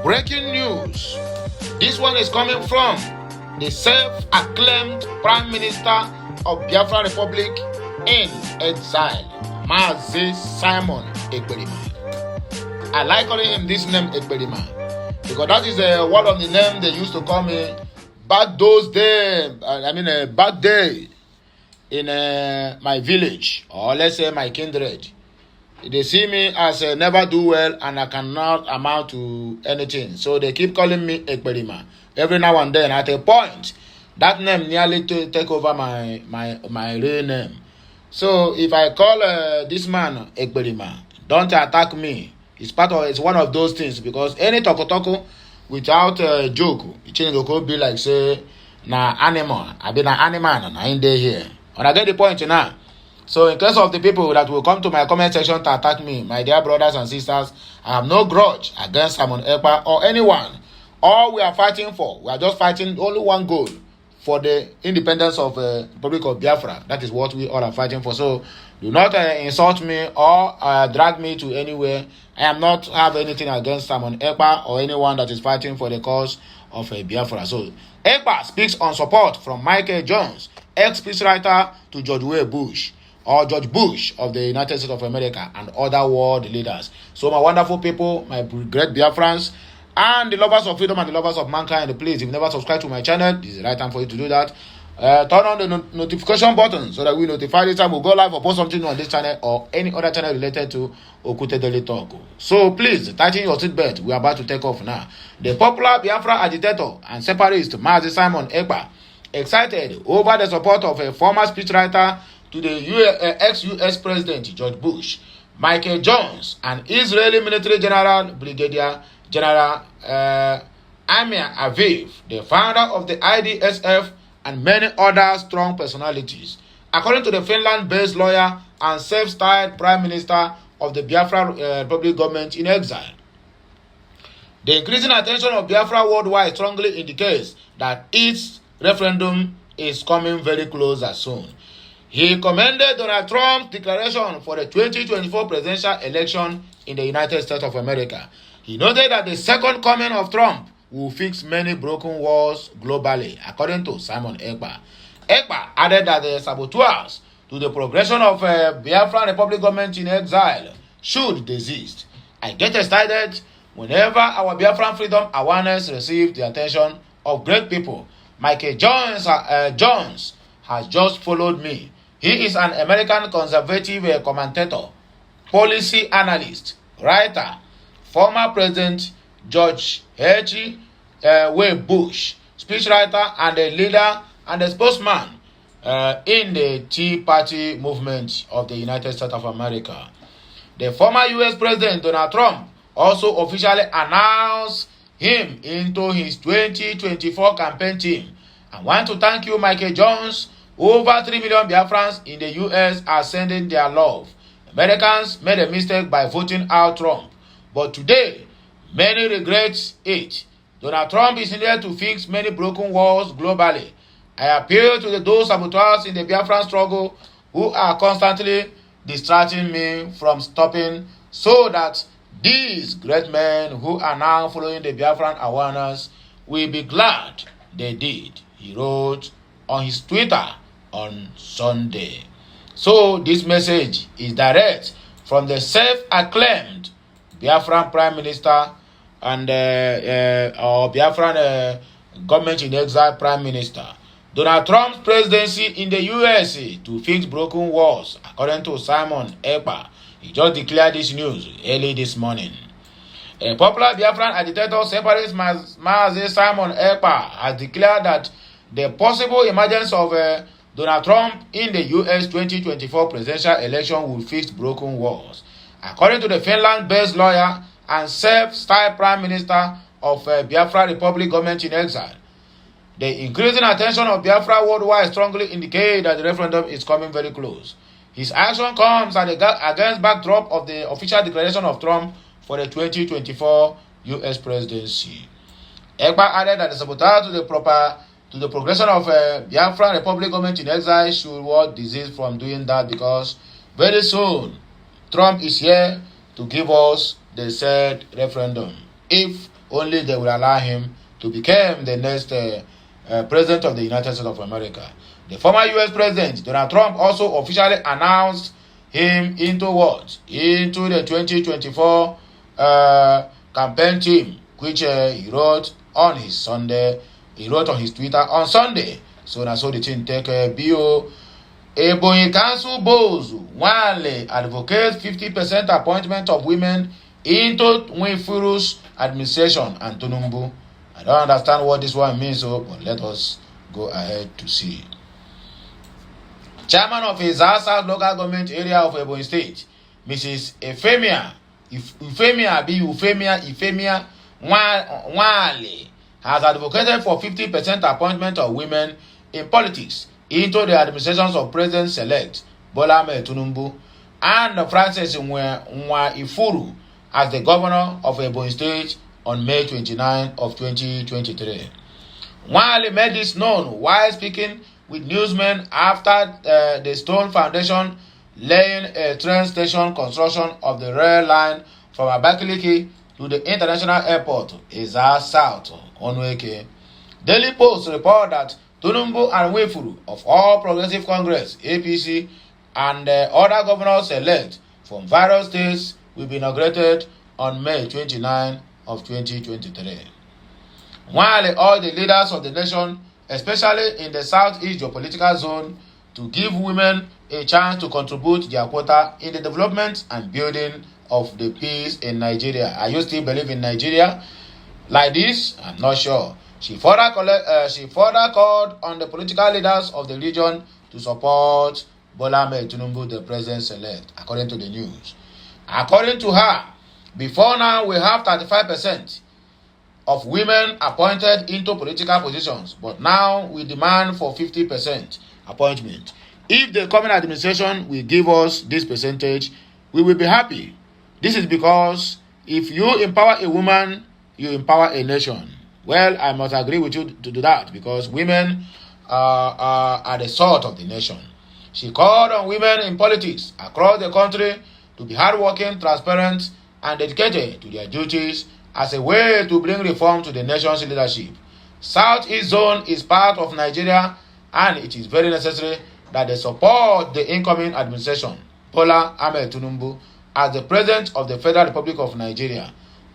Breaking news. This one is coming from the self-acclaimed Prime Minister of Biafra Republic in exile, Mazi Simon Ekperima. I like calling him this name Ekperima because that is one of the names they used to call me back those days. Back day in my village, or let's say my kindred. They see me as never do well and I cannot amount to anything. So they keep calling me Ekperima. Every now and then, at a point, that name nearly take over my real name. So if I call this man Ekperima, don't attack me. It's one of those things because any toko without a joke, it could be like say na animal. I be na animal na in there here. And I get the point now. So in case of the people that will come to my comment section to attack me, my dear brothers and sisters, I have no grudge against Simon Ekpa or anyone. All we are fighting for, we are just fighting only one goal, for the independence of the Republic of Biafra. That is what we all are fighting for. So do not insult me or drag me to anywhere. I am not have anything against Simon Ekpa or anyone that is fighting for the cause of Biafra. So Ekpa speaks on support from Michael Jones, ex-speechwriter to George W. Bush, or George Bush of the United States of America, and other world leaders. So my wonderful people, my great Biafrans, and the lovers of freedom and the lovers of mankind, please, if you never subscribe to my channel, this is the right time for you to do that. Turn on the notification button so that we notify this time we'll go live or post something on this channel or any other channel related to Okute Daily Talk. So please, tighten your seatbelt. We are about to take off now. The popular Biafra agitator and separatist Mazi Simon Ekpa excited over the support of a former speechwriter to the ex-US President George Bush, Michael Jones, and Israeli military general, Brigadier General Amir Aviv, the founder of the IDSF, and many other strong personalities. According to the Finland-based lawyer and self-styled Prime Minister of the Biafra Republic government in exile, the increasing attention of Biafra worldwide strongly indicates that its referendum is coming very close as soon. He commended Donald Trump's declaration for the 2024 presidential election in the United States of America. He noted that the second coming of Trump will fix many broken walls globally, according to Simon Ekpa. Ekpa added that the saboteurs to the progression of Biafra Republic government in exile should desist. I get excited whenever our Biafran freedom awareness receives the attention of great people. Michael Jones has just followed me. He is an American conservative commentator, policy analyst, writer, former President George W. Bush, speechwriter and a leader and a spokesman in the Tea Party movement of the United States of America. The former U.S. President Donald Trump also officially announced him into his 2024 campaign team. I want to thank you, Michael Jones. Over 3 million Biafrans in the U.S. are sending their love. Americans made a mistake by voting out Trump, but today, many regret it. Donald Trump is needed to fix many broken walls globally. I appeal to those saboteurs in the Biafran struggle who are constantly distracting me from stopping, so that these great men who are now following the Biafran awareness will be glad they did, he wrote on his Twitter on Sunday. So this message is direct from the self-acclaimed Biafran Prime Minister and or Biafran government in exile Prime Minister. Donald Trump's presidency in the USA to fix broken walls, according to Simon Ekpa. He just declared this news early this morning. A popular Biafran agitator, separatist Mazi Simon Ekpa, has declared that the possible emergence of Donald Trump in the U.S. 2024 presidential election will fix broken walls. According to the Finland-based lawyer and self-styled Prime Minister of Biafra Republic government in exile, the increasing attention of Biafra worldwide strongly indicates that the referendum is coming very close. His action comes against backdrop of the official declaration of Trump for the 2024 U.S. presidency. Ekpa added that the sabotage to the progression of Biafra Republic government in exile should ward disease from doing that, because very soon Trump is here to give us the said referendum if only they will allow him to become the next president of the United States of America. The former U.S. President Donald Trump also officially announced him into what? Into the 2024 campaign team, which he wrote on his Sunday. He wrote on his Twitter on Sunday. So now, so the team take bio. Ebonyi Council Bozu Wale advocates 50% appointment of women into Nwifuru's administration and Tinubu. I don't understand what this one means, so but let us go ahead to see. Chairman of Exile South Local Government Area of Ebonyi State, Mrs. Euphemia Wale, has advocated for 50% appointment of women in politics into the administrations of President-elect Bola Ahmed Tinubu and Francis Nwaifuru as the governor of Ebonyi State on May 29 of 2023. Wale made this known while speaking with newsmen after the Stone Foundation laying a train station construction of the rail line from Abakaliki to the international airport, Exile South, Onweke. Daily Post report that Tinubu and Nwaifuru of All Progressive Congress, APC, and other governors-elect from various states will be inaugurated on May 29 of 2023. While all the leaders of the nation, especially in the Southeast geopolitical zone, to give women a chance to contribute their quota in the development and building of the peace in Nigeria. Are you still believe in Nigeria like this? I'm not sure. She further called on the political leaders of the region to support Bola Ahmed Tinubu, the president-elect, according to the news. According to her, before now we have 35% of women appointed into political positions, but now we demand for 50% appointment. If the coming administration will give us this percentage, we will be happy. This is because if you empower a woman, you empower a nation. Well, I must agree with you to do that because women are the salt of the nation. She called on women in politics across the country to be hardworking, transparent, and dedicated to their duties as a way to bring reform to the nation's leadership. Southeast Zone is part of Nigeria, and it is very necessary that they support the incoming administration, Bola Ahmed Tinubu, as the President of the Federal Republic of Nigeria.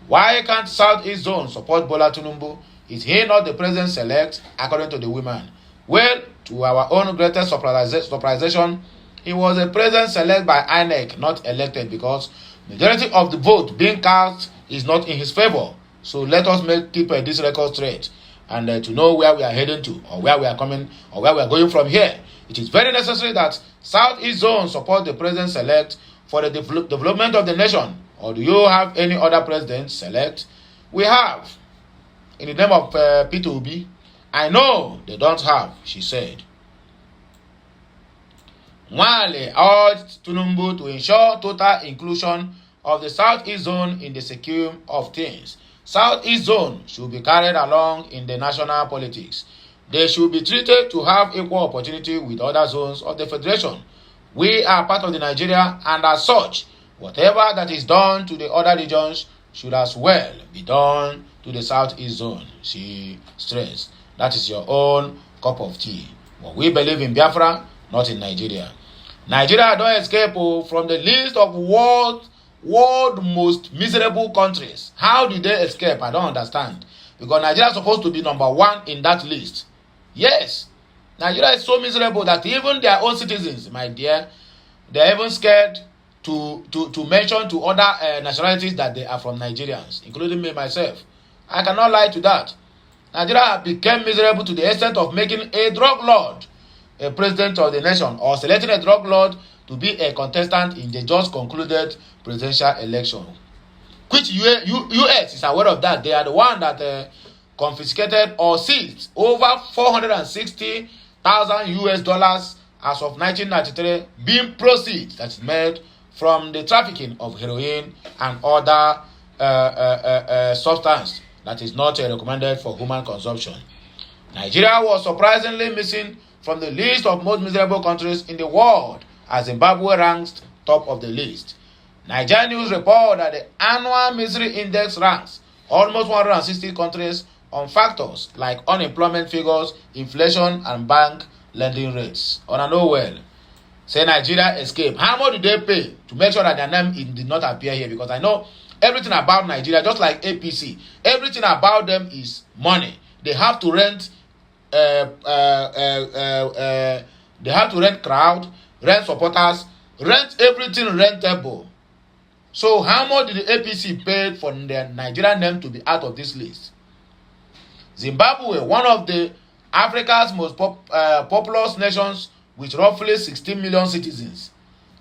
Why can't Southeast Zone support Bola Tinubu? Is he not the president-elect, according to the women? Well, to our own greatest surprisation, he was a president-elect by INEC, not elected, because majority of the vote being cast is not in his favor. So let us keep this record straight and to know where we are heading to, or where we are coming, or where we are going from here. It is very necessary that Southeast Zone support the president-elect for the development of the nation. Or do you have any other president-elect? We have. In the name of Peter Obi. I know they don't have, she said. Wale urged Tinubu to ensure total inclusion of the Southeast Zone in the scheme of things. Southeast Zone should be carried along in the national politics. They should be treated to have equal opportunity with other zones of the Federation. We are part of the Nigeria, and as such, whatever that is done to the other regions should as well be done to the Southeast Zone, she stressed. That is your own cup of tea. But we believe in Biafra, not in Nigeria. Nigeria don't escape from the list of world most miserable countries. How did they escape? I don't understand. Because Nigeria is supposed to be number one in that list. Yes. Nigeria is so miserable that even their own citizens, my dear, they're even scared to mention to other nationalities that they are from Nigerians, including me, myself. I cannot lie to that. Nigeria became miserable to the extent of making a drug lord a president of the nation, or selecting a drug lord to be a contestant in the just concluded presidential election. Which U.S. is aware of that. They are the one that confiscated or seized over 460,000 US dollars as of 1993 being proceeds that's made from the trafficking of heroin and other substance that is not recommended for human consumption. Nigeria was surprisingly missing from the list of most miserable countries in the world, as Zimbabwe ranks top of the list. Nigerian news report that the annual misery index ranks almost 160 countries on factors like unemployment figures, inflation, and bank lending rates. On a know well, say Nigeria escape. How much do they pay to make sure that their name did not appear here? Because I know everything about Nigeria, just like APC, everything about them is money. They have to rent. They have to rent crowd, rent supporters, rent everything rentable. So how much did the APC pay for their Nigerian name to be out of this list? Zimbabwe, one of the Africa's most populous nations with roughly 16 million citizens,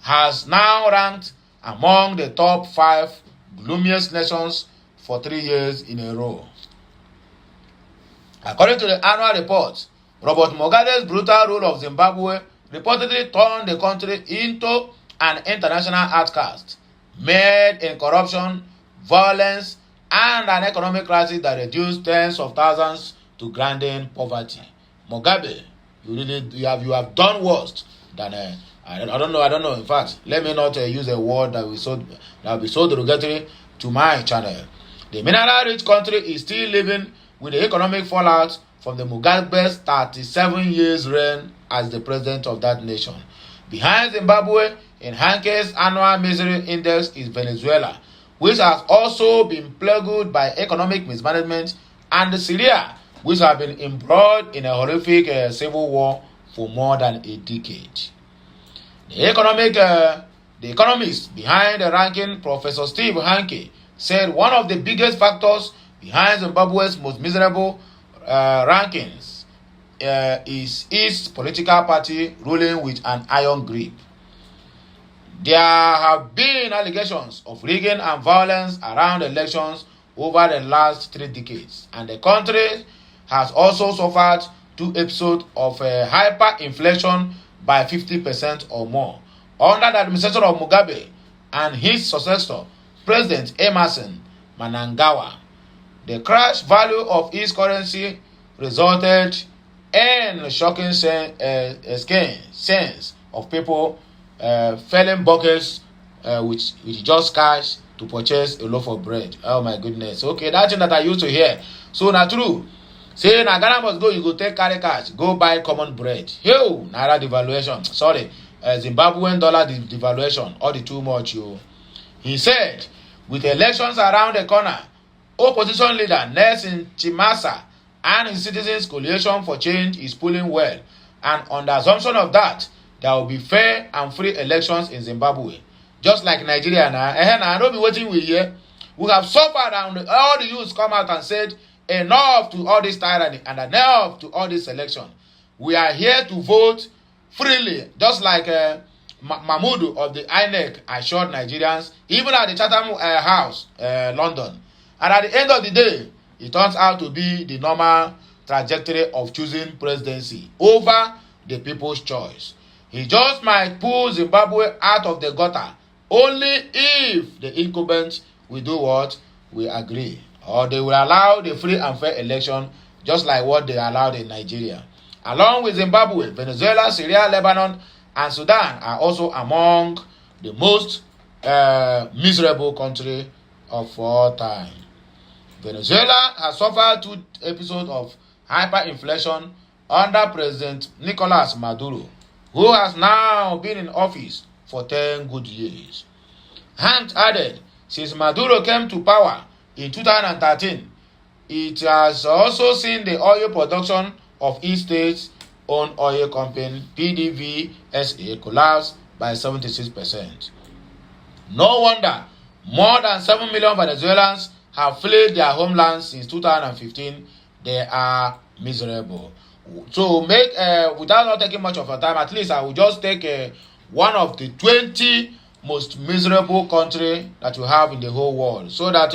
has now ranked among the top 5 gloomiest nations for 3 years in a row. According to the annual report, Robert Mugabe's brutal rule of Zimbabwe reportedly turned the country into an international outcast, made in corruption, violence, and an economic crisis that reduced tens of thousands to grinding poverty. Mugabe, you have done worse than I don't know. In fact, let me not use a word that will be so derogatory to my channel. The mineral-rich country is still living with the economic fallout from the Mugabe's 37 years reign as the president of that nation. Behind Zimbabwe, in Hanke's annual misery index, is Venezuela, which has also been plagued by economic mismanagement, and Syria, which have been embroiled in a horrific civil war for more than a decade. The economist behind the ranking, Professor Steve Hanke, said one of the biggest factors behind Zimbabwe's most miserable rankings is its political party ruling with an iron grip. There have been allegations of rigging and violence around elections over the last 3 decades, and the country has also suffered 2 episodes of hyperinflation by 50% or more under the administration of Mugabe and his successor, President Emerson Mnangagwa. The crash value of his currency resulted in a shocking sense of people filling buckets with just cash to purchase a loaf of bread. Oh my goodness. Okay, that thing that I used to hear. So na true. Say na Ghana must go, you go take carry cash, go buy common bread. Yo, Naira devaluation. Sorry, Zimbabwean dollar devaluation. All the too much, yo. He said, with elections around the corner, opposition leader Nelson Chimasa and his Citizens Coalition for Change is pulling well, and on the assumption of that, there will be fair and free elections in Zimbabwe. Just like Nigeria now. I don't be waiting with here. We have suffered, and all the youths come out and said, enough to all this tyranny and enough to all this election. We are here to vote freely, just like Mahmoud of the INEC assured Nigerians, even at the Chatham House, London. And at the end of the day, it turns out to be the normal trajectory of choosing presidency over the people's choice. He just might pull Zimbabwe out of the gutter only if the incumbents will do what we agree, or they will allow the free and fair election just like what they allowed in Nigeria. Along with Zimbabwe, Venezuela, Syria, Lebanon, and Sudan are also among the most miserable countries of all time. Venezuela has suffered 2 episodes of hyperinflation under President Nicolas Maduro, who has now been in office for 10 good years. Hunt added, since Maduro came to power in 2013, it has also seen the oil production of each state's own oil company, PDVSA, collapse by 76%. No wonder more than 7 million Venezuelans have fled their homelands since 2015. They are miserable. So without not taking much of your time, at least I will just take one of the 20 most miserable country that you have in the whole world, so that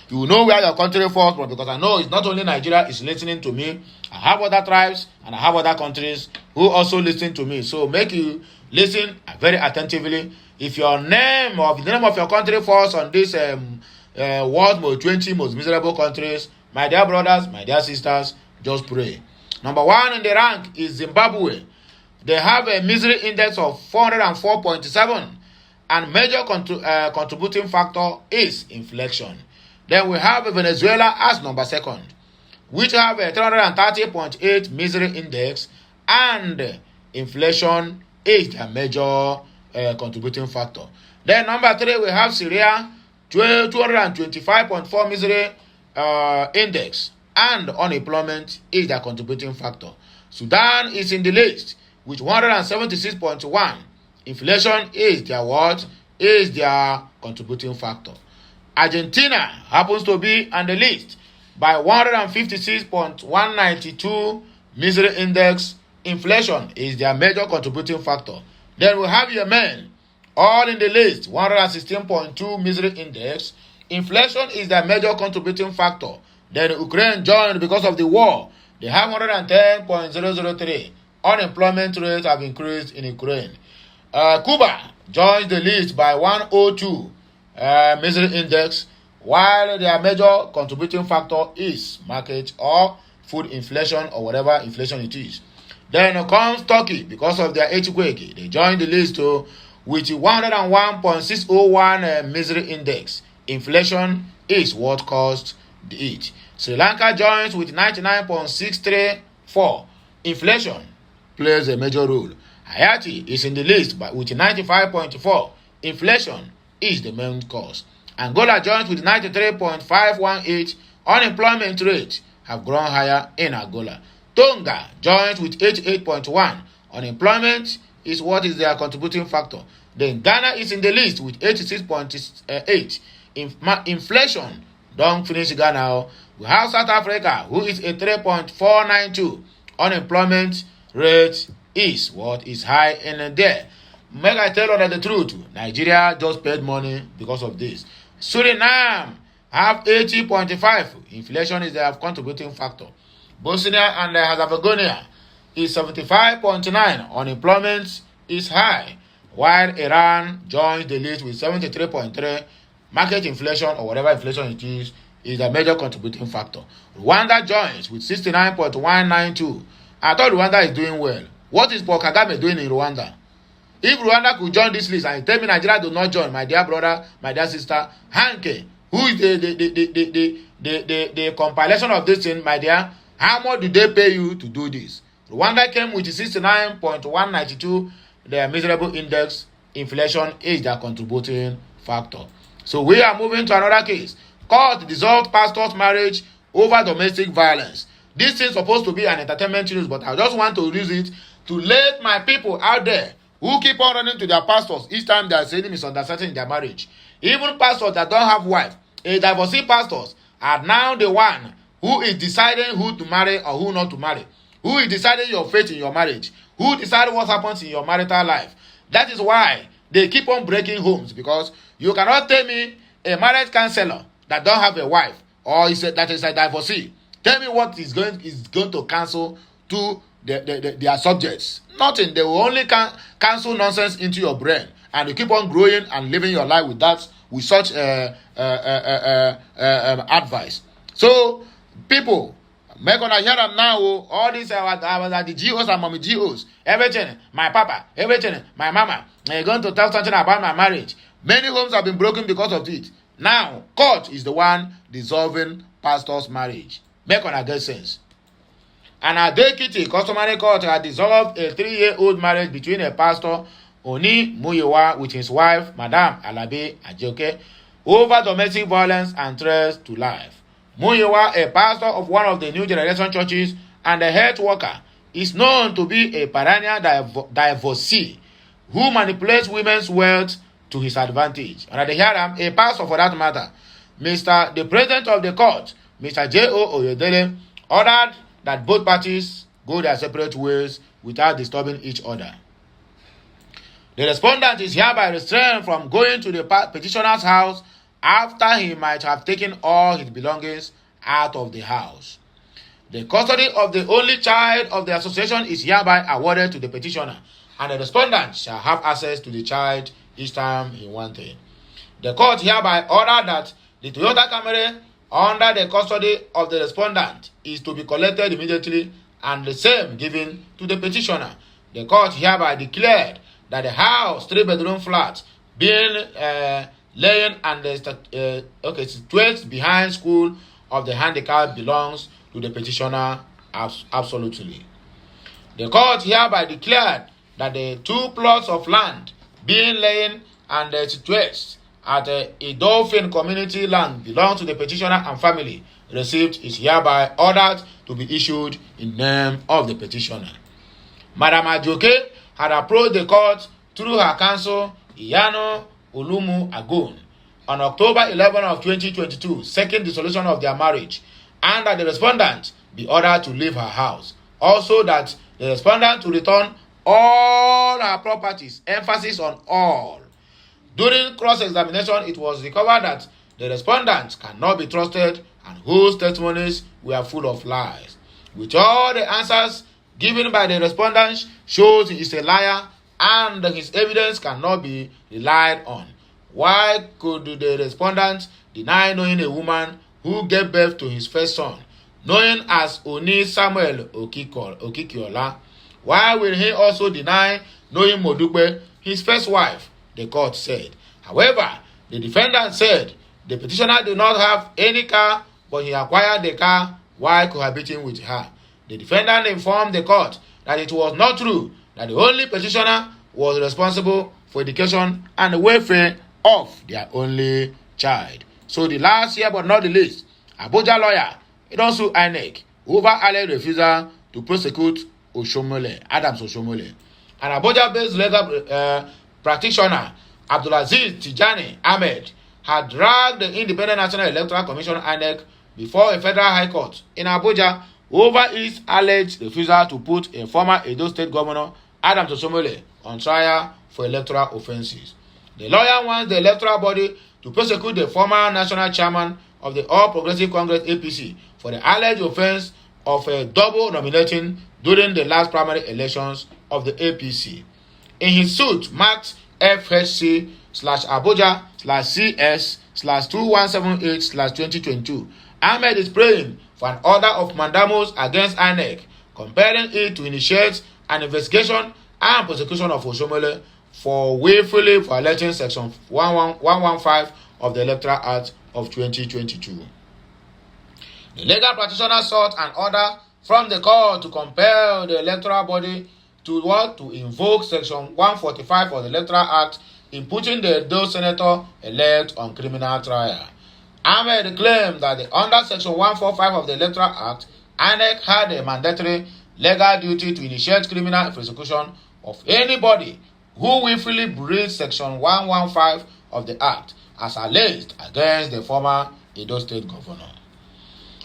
you will know where your country falls from, because I know it's not only Nigeria is listening to me. I have other tribes and I have other countries who also listen to me. So make you listen very attentively. If your name or the name of your country falls on this world's most 20 most miserable countries, my dear brothers, my dear sisters, just pray. Number 1 in the rank is Zimbabwe. They have a misery index of 404.7, and major contributing factor is inflation. Then we have Venezuela as number 2nd, which have a 330.8 misery index, and inflation is their major contributing factor. Then number 3, we have Syria, 225.4 misery index, and unemployment is their contributing factor. Sudan is in the list with 176.1. Inflation is their what? Is their contributing factor. Argentina happens to be on the list by 156.192 misery index. Inflation is their major contributing factor. Then we have Yemen, all in the list, 116.2 misery index. Inflation is their major contributing factor. Then Ukraine joined because of the war. They have 110.003. Unemployment rates have increased in Ukraine. Cuba joins the list by 102 misery index, while their major contributing factor is market or food inflation or whatever inflation it is. Then comes Turkey because of their echoke. They join the list with 101.601 misery index. Inflation is what caused it. Sri Lanka joins with 99.634. Inflation plays a major role. Haiti is in the list with 95.4. Inflation is the main cause. Angola joins with 93.518. Unemployment rate have grown higher in Angola. Tonga joins with 88.1. Unemployment is what is their contributing factor. Then Ghana is in the list with 86.8. Inflation don't finish Ghana. We have South Africa, who is a 3.492. Unemployment rate is what is high in there. Make I tell you the truth, Nigeria just paid money because of this. Suriname have 80.5. Inflation is their contributing factor. Bosnia and Herzegovina is 75.9. Unemployment is high, while Iran joins the list with 73.3. Market inflation or whatever inflation it is a major contributing factor. Rwanda joins with 69.192. I thought Rwanda is doing well. What is Paul Kagame doing in Rwanda? If Rwanda could join this list and tell me Nigeria do not join, my dear brother, my dear sister, Hanke, who is the compilation of this thing, my dear, how much do they pay you to do this? Rwanda came with 69.192, their miserable index. Inflation is their contributing factor. So we are moving to another case. Court dissolved pastor's marriage over domestic violence. This is supposed to be an entertainment news, but I just want to use it to let my people out there who keep on running to their pastors each time they are saying misunderstanding in their marriage. Even pastors that don't have wife, divorcee pastors are now the one who is deciding who to marry or who not to marry. Who is deciding your fate in your marriage. Who decides what happens in your marital life. That is why they keep on breaking homes, because you cannot tell me a marriage counselor that don't have a wife or that is a divorcee. Tell me what is going to cancel to their subjects. Nothing. They will only cancel nonsense into your brain, and you keep on growing and living your life with such advice. So people, make gonna hear them now. All these are the GOs and mommy GOs. Everything, my papa, everything, my mama. You're going to tell something about my marriage. Many homes have been broken because of it. Now, court is the one dissolving pastor's marriage. Make on a get sense. And a Dekiti customary court had dissolved a 3-year-old marriage between a pastor, Oni Muyewa, with his wife, Madame Alabi Ajoke, over domestic violence and threats to life. Muyewa, a pastor of one of the New Generation churches and a health worker, is known to be a perennial divorcee who manipulates women's wealth to his advantage. And at the hearing, a pastor for that matter, the president of the court, Mr. J.O. Oyedele, ordered that both parties go their separate ways without disturbing each other. The respondent is hereby restrained from going to the petitioner's house after he might have taken all his belongings out of the house. The custody of the only child of the association is hereby awarded to the petitioner, and the respondent shall have access to the child each time he wanted. The court hereby ordered that the Toyota Camry under the custody of the respondent is to be collected immediately and the same given to the petitioner. The court hereby declared that the house 3-bedroom flat being laying and situated behind school of the handicap belongs to the petitioner absolutely. The court hereby declared that the 2 plots of land being laying and situated at Idofin community land belong to the petitioner and family received is hereby ordered to be issued in name of the petitioner. Madam Ajoke had approached the court through her counsel, Iyano Olumu Agun, on October 11 of 2022, seeking dissolution of their marriage, and that the respondent be ordered to leave her house. Also that the respondent to return all her properties, emphasis on all. During cross-examination, it was discovered that the respondent cannot be trusted and whose testimonies were full of lies. With all the answers given by the respondent shows he is a liar and his evidence cannot be relied on. Why could the respondent deny knowing a woman who gave birth to his first son, known as Oni Samuel Okikiola? Why will he also deny knowing Modupe, his first wife? The court said. However, the defendant said the petitioner did not have any car, but he acquired the car while cohabiting with her. The defendant informed the court that it was not true, that the only petitioner was responsible for education and the welfare of their only child. So the last year but not the least, Abuja lawyer, it also INEC, over alleged refusal to prosecute Adams Oshomole. An Abuja-based legal practitioner, Abdulaziz Tijani Ahmed, had dragged the Independent National Electoral Commission INEC before a federal high court in Abuja over its alleged refusal to put a former Edo State Governor, Adams Oshomole, on trial for electoral offences. The lawyer wants the electoral body to prosecute the former national chairman of the All Progressive Congress APC for the alleged offence of double nominating during the last primary elections of the APC. In his suit marked FHC/Abuja/CS/2178/2022, Ahmed is praying for an order of mandamus against INEC, compelling it to initiate an investigation and prosecution of Oshomole for willfully violating Section 115 of the Electoral Act of 2022. The legal practitioner sought an order from the court to compel the electoral body to invoke Section 145 of the Electoral Act in putting the Edo senator-elect on criminal trial. Ahmed claimed that under Section 145 of the Electoral Act, INEC had a mandatory legal duty to initiate criminal prosecution of anybody who willfully breached Section 115 of the Act as alleged against the former Edo State Governor.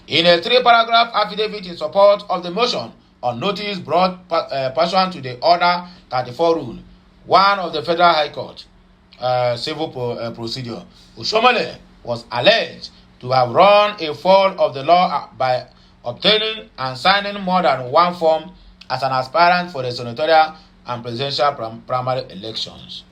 In a 3-paragraph affidavit in support of the motion on notice brought pursuant to the Order 34 Rule 1 of the Federal High Court, Civil Procedure, Oshomole was alleged to have run afoul of the law by obtaining and signing more than one form as an aspirant for the senatorial and presidential primary elections.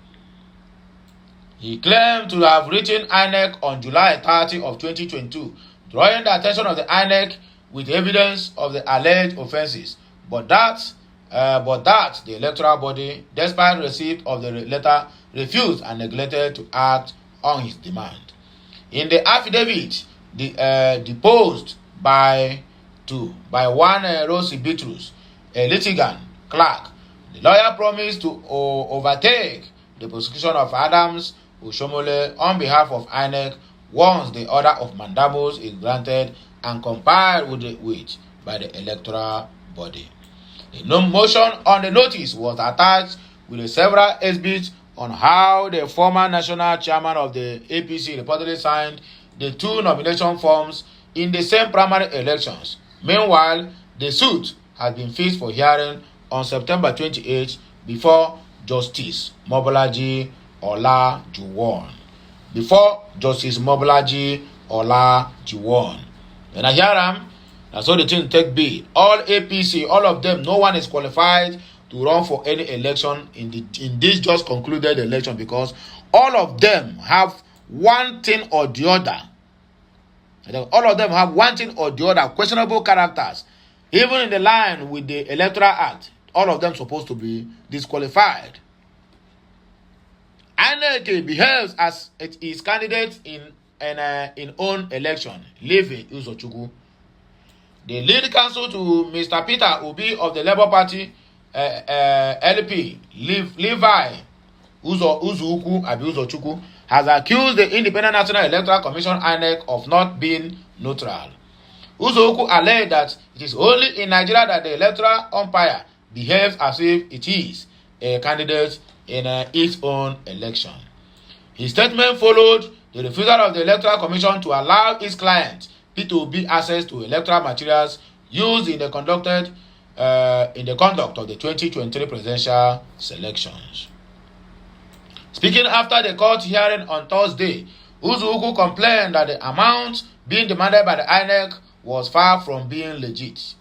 He claimed to have written INEC on July 30 of 2022, drawing the attention of the INEC with evidence of the alleged offences, but that the electoral body, despite receipt of the letter, refused and neglected to act on his demand. In the affidavit, deposed by one Rosie Bitrus, a litigant clerk, the lawyer promised to overtake the prosecution of Adams Oshomole on behalf of INEC once the order of mandamus is granted and complied with by the electoral body. The motion on the notice was attached with several exhibits on how the former national chairman of the APC reportedly signed the 2 nomination forms in the same primary elections. Meanwhile, the suit has been fixed for hearing on September 28 before Justice Mobolaji Olajuwon. When I hear them, that's all the thing take be. All APC, all of them, no one is qualified to run for any election in this just concluded election because all of them have one thing or the other. All of them have one thing or the other, questionable characters. Even in the line with the Electoral Act, all of them supposed to be disqualified. INEC behaves as it is candidate in own election, leaving Uzochukwu. The lead counsel to Mr. Peter Obi of the Labour Party LP, Levi Uzochukwu, has accused the Independent National Electoral Commission INEC of not being neutral. Uzochukwu alleged that it is only in Nigeria that the electoral umpire behaves as if it is a candidate in its own election. His statement followed the refusal of the Electoral Commission to allow its client P2B access to electoral materials used in the conduct of the 2023 presidential selections. Speaking after the court hearing on Thursday, Uzochukwu complained that the amount being demanded by the INEC was far from being legit.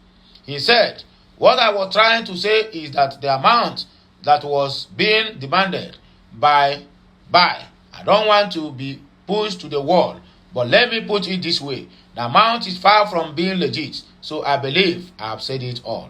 He said, "What I was trying to say is that the amount that was being demanded by I don't want to be pushed to the wall, but let me put it this way. The amount is far from being legit, so I believe I have said it all.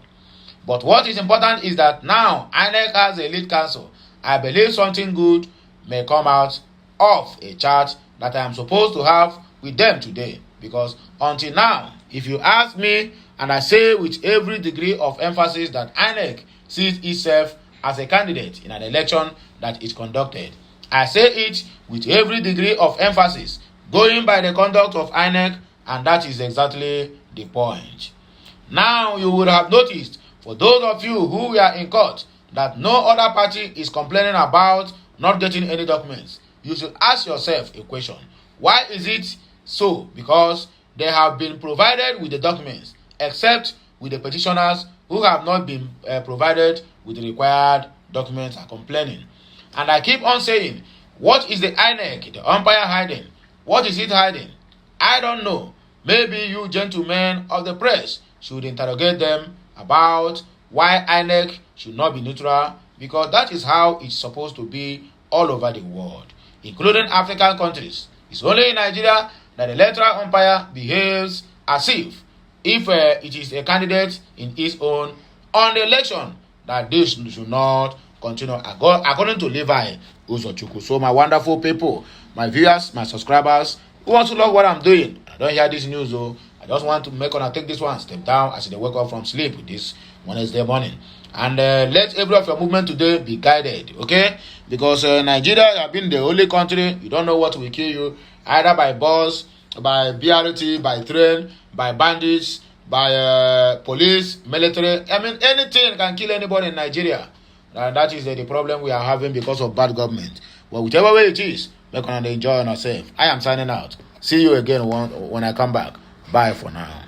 But what is important is that now INEC has a lead counsel. I believe something good may come out of a chat that I am supposed to have with them today. Because until now, if you ask me, and I say with every degree of emphasis that INEC sees itself as a candidate in an election that is conducted. I say it with every degree of emphasis, going by the conduct of INEC, and that is exactly the point. Now you would have noticed, for those of you who were in court, that no other party is complaining about not getting any documents. You should ask yourself a question. Why is it so? Because they have been provided with the documents, except with the petitioners who have not been provided with the required documents are complaining. And I keep on saying, what is the INEC, the umpire, hiding? What is it hiding? I don't know. Maybe you gentlemen of the press should interrogate them about why INEC should not be neutral, because that is how it's supposed to be all over the world, including African countries. It's only in Nigeria that the electoral umpire behaves as if it is a candidate in its own on the election, that this should not continue according to Levi Uzochukwu. So my wonderful people, my viewers, my subscribers, who want to love what I'm doing, I don't hear this news though. I just want to make on take this one step down as they wake up from sleep this Wednesday morning. And let every of your movement today be guided, okay? Because Nigeria has been the only country, you don't know what will kill you, either by bus, by BRT, by train, by bandits, by police, military. I mean, anything can kill anybody in Nigeria. And that is the problem we are having because of bad government. Well, whichever way it is, we're going to enjoy ourselves. I am signing out. See you again when I come back. Bye for now.